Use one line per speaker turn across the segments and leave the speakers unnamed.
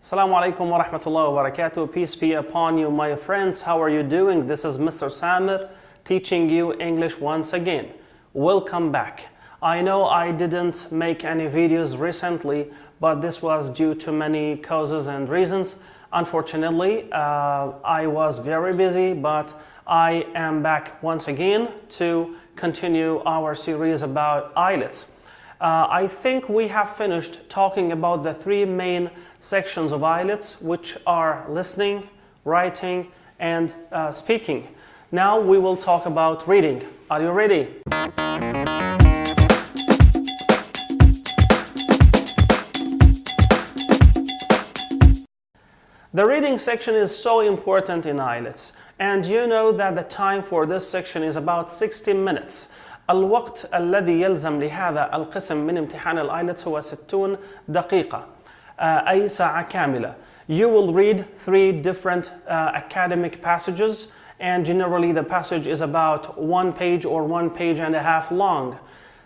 Assalamu alaikum wa rahmatullahi wa barakatuh. Peace be upon you, my friends. How are you doing? This is Mr. Samir teaching you English once again. Welcome back. I know I didn't make any videos recently, but this was due to many causes and reasons. Unfortunately, I was very busy, but I am back once again to continue our series about IELTS. I think we have finished talking about the three main sections of IELTS, which are listening, writing, and speaking. Now we will talk about reading. Are you ready? The reading section is so important in IELTS, and you know that the time for this section is about 60 minutes. الوقت الذي يلزم لهذا القسم من امتحان الآيلتس هو 60 دقيقة أي ساعة كاملة. You will read three different academic passages, and generally the passage is about 1 page or 1 page and a half long.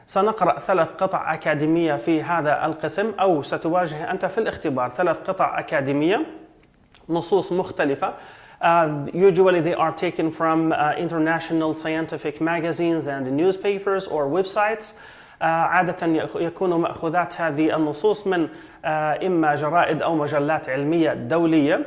سنقرأ 3 قطع أكاديمية في هذا القسم، أو ستواجه أنت في الاختبار 3 قطع أكاديمية، نصوص مختلفة. Usually they are taken from international scientific magazines and newspapers or websites. عادة يكون مأخوذات هذه النصوص من إما جرائد أو مجلات علمية دولية.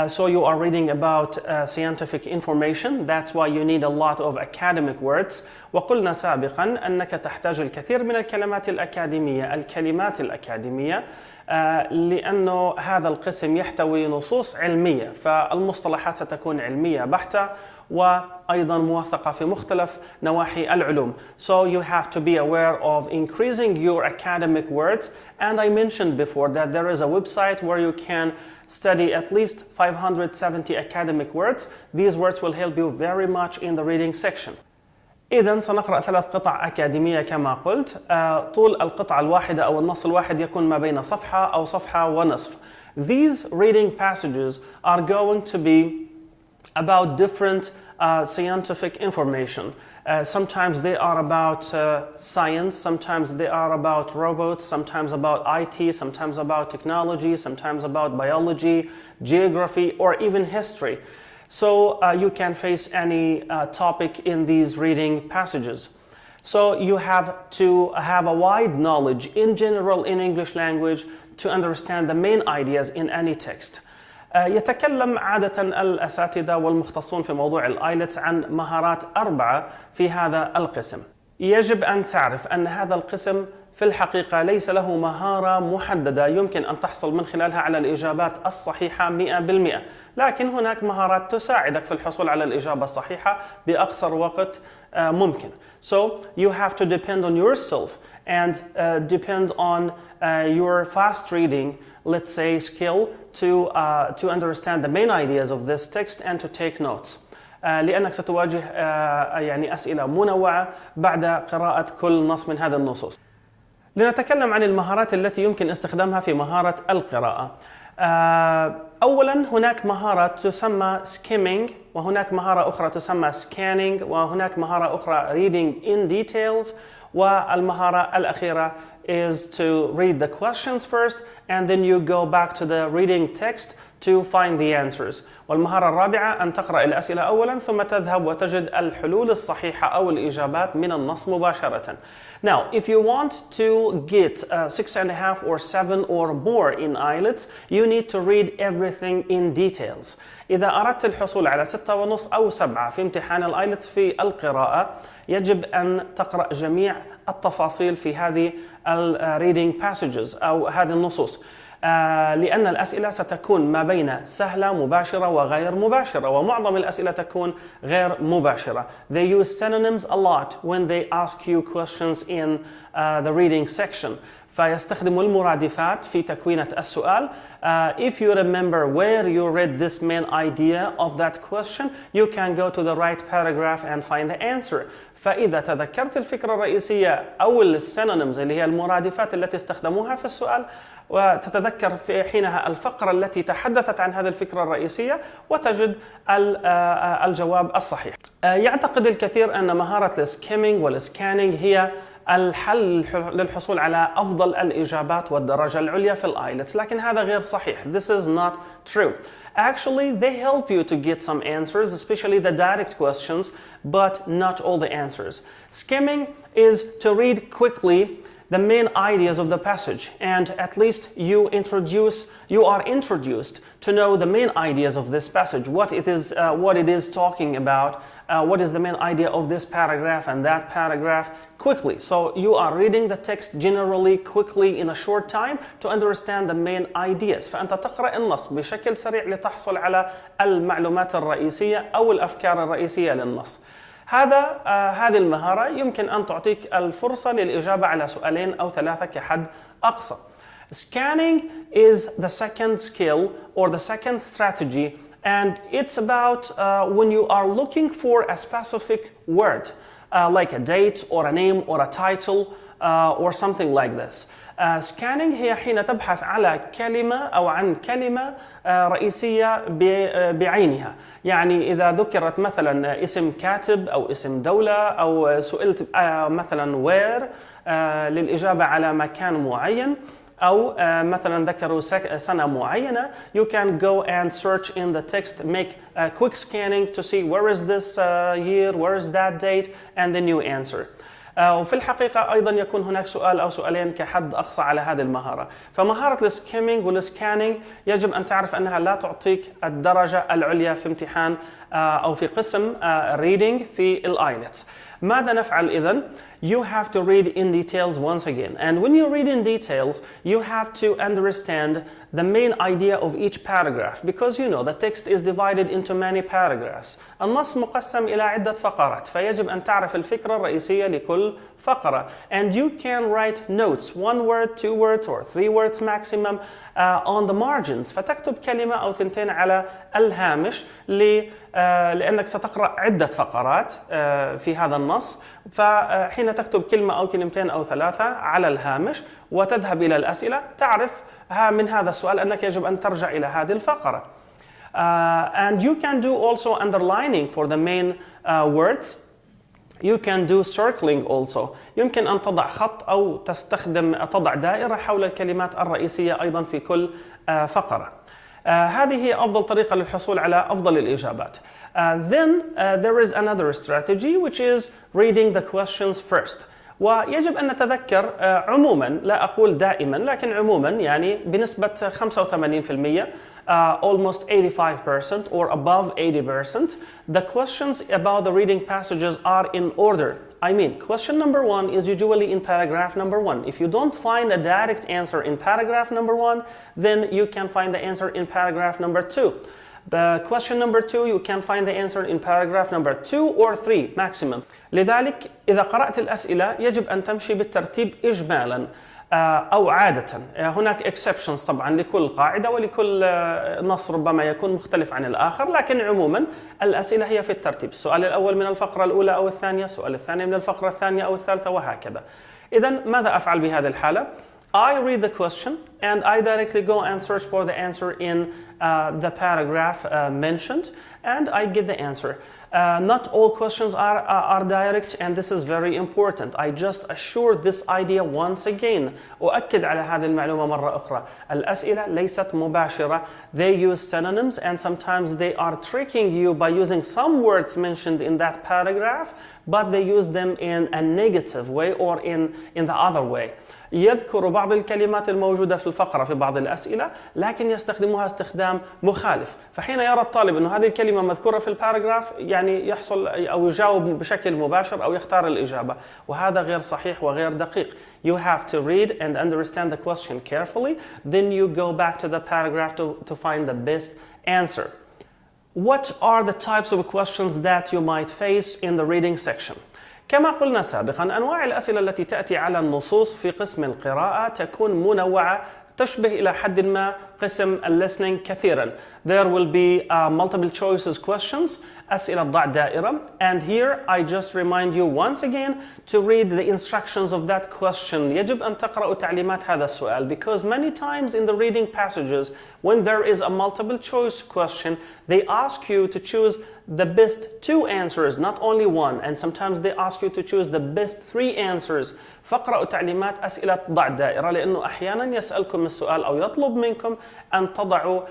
So you are reading about scientific information. That's why you need a lot of academic words. وقلنا سابقا أنك تحتاج الكثير من الكلمات الأكاديمية، لأنه هذا القسم يحتوي نصوص علمية، فالمصطلحات ستكون علمية بحتة وأيضا موثقة في مختلف نواحي العلوم. So you have to be aware of increasing your academic words. And I mentioned before that there is a website where you can study at least 570 academic words. These words will help you very much in the reading section. إذن سنقرأ 3 قطع أكاديمية كما قلت. طول القطعة الواحدة أو النص الواحد يكون ما بين صفحة أو صفحة ونصف. These reading passages are going to be about different scientific information. Sometimes they are about science, sometimes they are about robots, sometimes about IT, sometimes about technology, sometimes about biology, geography, or even history. So you can face any topic in these reading passages. So you have to have a wide knowledge in general in English language to understand the main ideas in any text. يتكلم عادة الأساتذة والمختصون في موضوع الآيلتس عن مهارات 4 في هذا القسم. يجب أن تعرف أن هذا القسم في الحقيقة ليس له مهارة محددة يمكن أن تحصل من خلالها على الإجابات الصحيحة 100%، لكن هناك مهارات تساعدك في الحصول على الإجابة الصحيحة بأقصر وقت ممكن. So you have to depend on yourself and depend on your fast reading, let's say, skill to understand the main ideas of this text and to take notes. لأنك ستواجه يعني أسئلة منوعة بعد قراءة كل نص من هذه النصوص. لنتكلم عن المهارات التي يمكن استخدامها في مهارة القراءة. أولاً هناك مهارة تسمى Skimming، وهناك مهارة أخرى تسمى Scanning، وهناك مهارة أخرى Reading in Details، والمهارة الأخيرة is to read the questions first and then you go back to the reading text to find the answers. والمهارة الرابعة أن تقرأ الأسئلة أولاً ثم تذهب وتجد الحلول الصحيحة أو الإجابات من النص مباشرة. Now, if you want to get 6.5 or 7 or more in IELTS, you need to read everything in details. إذا أردت الحصول على 6.5 أو 7 في امتحان الآيلتس في القراءة، يجب أن تقرأ جميع التفاصيل في هذه reading passages أو هذه النصوص. لأن الأسئلة ستكون ما بين سهلة مباشرة وغير مباشرة، ومعظم الأسئلة تكون غير مباشرة. They use synonyms a lot when they ask you questions in the reading section. فيستخدم المرادفات في تكوينة السؤال. If you remember where you read this main idea of that question, you can go to the right paragraph and find the answer. فإذا تذكرت الفكرة الرئيسية أو السينونيمز اللي هي المرادفات التي استخدموها في السؤال، وتتذكر في حينها الفقرة التي تحدثت عن هذه الفكرة الرئيسية وتجد الجواب الصحيح. يعتقد الكثير أن مهارة السكيمينج والسكانينج هي الحل للحصول على أفضل الإجابات والدرجة العليا في الايلتس، لكن هذا غير صحيح. This is not true. Actually, they help you to get some answers, especially the direct questions, but not all the answers. Skimming is to read quickly the main ideas of the passage, and at least you are introduced to know the main ideas of this passage, what it is talking about, what is the main idea of this paragraph and that paragraph quickly. So you are reading the text generally quickly in a short time to understand the main ideas. فأنت تقرأ النص بشكل سريع لتحصل على المعلومات الرئيسية أو الأفكار الرئيسية للنص. هذه المهارة يمكن أن تعطيك الفرصة للإجابة على سؤالين أو ثلاثة كحد أقصى. Scanning is the second skill or the second strategy, and it's about when you are looking for a specific word, like a date or a name or a title or something like this. Scanning هي حين تبحث على كلمة أو عن كلمة رئيسية بعينها. يعني إذا ذكرت مثلا اسم كاتب أو اسم دولة أو سئلت مثلا where للإجابة على مكان معين، أو مثلا ذكروا سنة معينة, you can go and search in the text, make a quick scanning to see where is this year, where is that date, and then you answer. وفي الحقيقة أيضا يكون هناك سؤال أو سؤالين كحد أقصى على هذه المهارة. فمهارة السكيمينج والسكانينج يجب أن تعرف أنها لا تعطيك الدرجة العليا في امتحان أو في قسم reading في الايلتس. ماذا نفعل إذن؟ You have to read in details once again. And when you read in details, you have to understand the main idea of each paragraph, because you know the text is divided into many paragraphs. النص مقسم إلى عدة فقرات، فيجب أن تعرف الفكرة الرئيسية لكل فقرة. And you can write notes, 1 word, 2 words or 3 words maximum on the margins. فتكتب كلمة أو ثنتين على الهامش لأنك ستقرأ عدة فقرات في هذا النص، فحين تكتب كلمة أو كلمتين أو ثلاثة على الهامش وتذهب إلى الأسئلة تعرف من هذا السؤال أنك يجب أن ترجع إلى هذه الفقرة. And you can do also underlining for the main words. You can do circling also. يمكن أن تضع خط أو تضع دائرة حول الكلمات الرئيسية أيضا في كل فقرة. هذه هي أفضل طريقة للحصول على أفضل الإجابات. Then there is another strategy, which is reading the questions first. ويجب أن نتذكر عموما، لا أقول دائما لكن عموما، يعني بنسبة 85%, almost 85% or above 80%, the questions about the reading passages are in order. I mean, question number 1 is usually in paragraph number 1. If you don't find a direct answer in paragraph number 1, then you can find the answer in paragraph number 2. The question number 2, you can find the answer in paragraph number 2 or 3 maximum. لذلك إذا قرأت الأسئلة يجب أن تمشي بالترتيب إجمالا أو عادة. هناك exceptions طبعا لكل قاعدة ولكل نص ربما يكون مختلف عن الآخر، لكن عموما الأسئلة هي في الترتيب. السؤال الأول من الفقرة الأولى أو الثانية، السؤال الثاني من الفقرة الثانية أو الثالثة، وهكذا. إذن ماذا أفعل بهذه الحالة؟ I read the question and I directly go and search for the answer in the paragraph mentioned, and I get the answer. Not all questions are direct, and this is very important. I just assure this idea once again. أؤكد على هذه المعلومة مرة أخرى. الأسئلة ليست مباشرة. They use synonyms, and sometimes they are tricking you by using some words mentioned in that paragraph, but they use them in a negative way or in the other way. يذكر بعض الكلمات الموجودة في الفقرة في بعض الأسئلة، لكن يستخدموها استخدام مخالف. فحين يرى الطالب أن هذه الكلمة مذكورة في الباراجراف، يعني يحصل أو يجاوب بشكل مباشر أو يختار الإجابة، وهذا غير صحيح وغير دقيق. You have to read and understand the question carefully, then you go back to the paragraph to find the best answer. What are the types of questions that you might face in the reading section? كما قلنا سابقا، أنواع الأسئلة التي تأتي على النصوص في قسم القراءة تكون منوعة، تشبه إلى حد ما قسم listening كثيرا. There will be multiple choices questions, أسئلة ضع دائرة. And here I just remind you once again to read the instructions of that question. يجب أن تقرأوا تعليمات هذا السؤال, because many times in the reading passages when there is a multiple choice question, they ask you to choose the best 2 answers, not only 1, and sometimes they ask you to choose the best 3 answers. فاقرأوا تعليمات أسئلة ضع دائرة, لأنه أحيانا يسألكم السؤال أو يطلب منكم أن تضعوا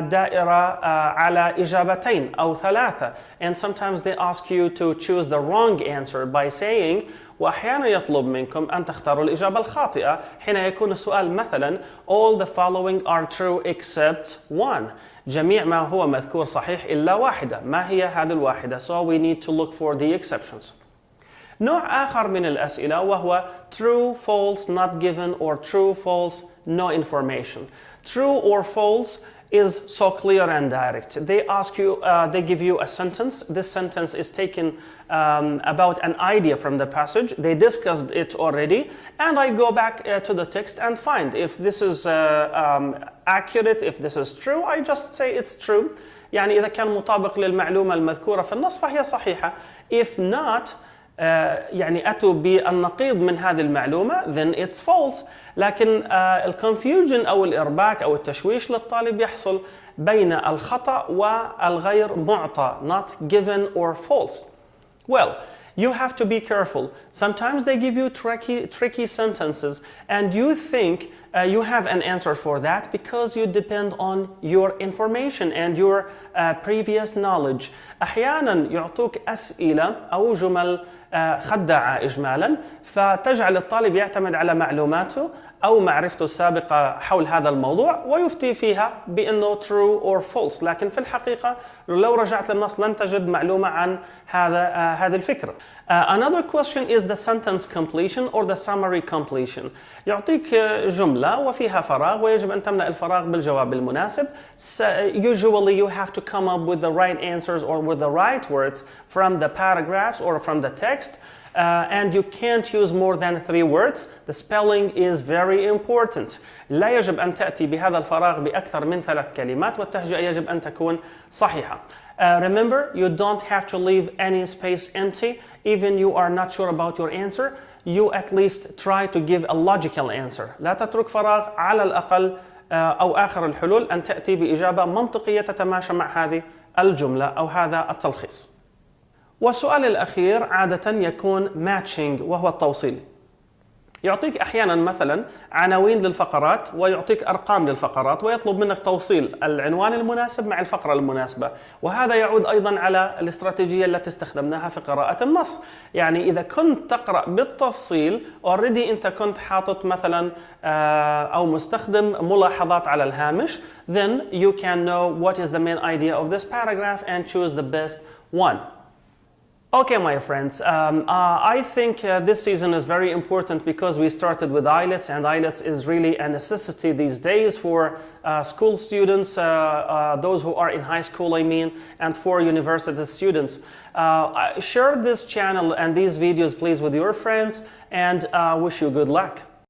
دائرة على إجابتين أو 3, and sometimes they ask you to choose the wrong answer by saying, وأحيانا يطلب منكم أن تختاروا الإجابة الخاطئة حين يكون السؤال مثلا all the following are true except 1. جميع ما هو مذكور صحيح إلا واحدة. ما هي هذه الواحدة؟ So we need to look for the exceptions. نوع آخر من الأسئلة وهو true, false, not given, or true, false, no information. True or false is so clear and direct. They ask you, they give you a sentence. This sentence is taken about an idea from the passage. They discussed it already, and I go back to the text and find if this is accurate, if this is true. I just say it's true. يعني إذا كان مطابق للمعلومة المذكورة في النص فهي صحيحة. If not, يعني أتوا بالنقيض من هذه المعلومة, then it's false. لكن الconfusion أو الإرباك أو التشويش للطالب يحصل بين الخطأ والغير معطى, not given or false. Well, you have to be careful. Sometimes they give you tricky sentences and you think you have an answer for that because you depend on your information and your previous knowledge. أحيانا يعطوك أسئلة أو جمل خداعة إجمالا, فتجعل الطالب يعتمد على معلوماته أو معرفته السابقة حول هذا الموضوع ويفتي فيها بأنه true or false. لكن في الحقيقة لو رجعت للنص لن تجد معلومة عن هذه الفكرة. Another question is the sentence completion or the summary completion. يعطيك جملة وفيها فراغ ويجب أن تملأ الفراغ بالجواب المناسب. Usually you have to come up with the right answers or with the right words from the paragraphs or from the text. And you can't use more than 3 words. The spelling is very important. لا يجب أن تأتي بهذا الفراغ بأكثر من 3 كلمات, والتهجئة يجب أن تكون صحيحة. Remember, you don't have to leave any space empty. Even you are not sure about your answer, you at least try to give a logical answer. لا تترك فراغ, على الأقل أو آخر الحلول أن تأتي بإجابة منطقية تتماشى مع هذه الجملة أو هذا التلخيص. والسؤال الأخير عادة يكون matching وهو التوصيل. يعطيك أحيانا مثلا عناوين للفقرات ويعطيك أرقام للفقرات ويطلب منك توصيل العنوان المناسب مع الفقرة المناسبة, وهذا يعود أيضا على الاستراتيجية التي استخدمناها في قراءة النص. يعني إذا كنت تقرأ بالتفصيل already أنت كنت حاطط مثلا أو مستخدم ملاحظات على الهامش, then you can know what is the main idea of this paragraph and choose the best one. Okay, my friends, I think this season is very important because we started with IELTS, and IELTS is really a necessity these days for school students, those who are in high school, I mean, and for university students. Share this channel and these videos, please, with your friends, and wish you good luck.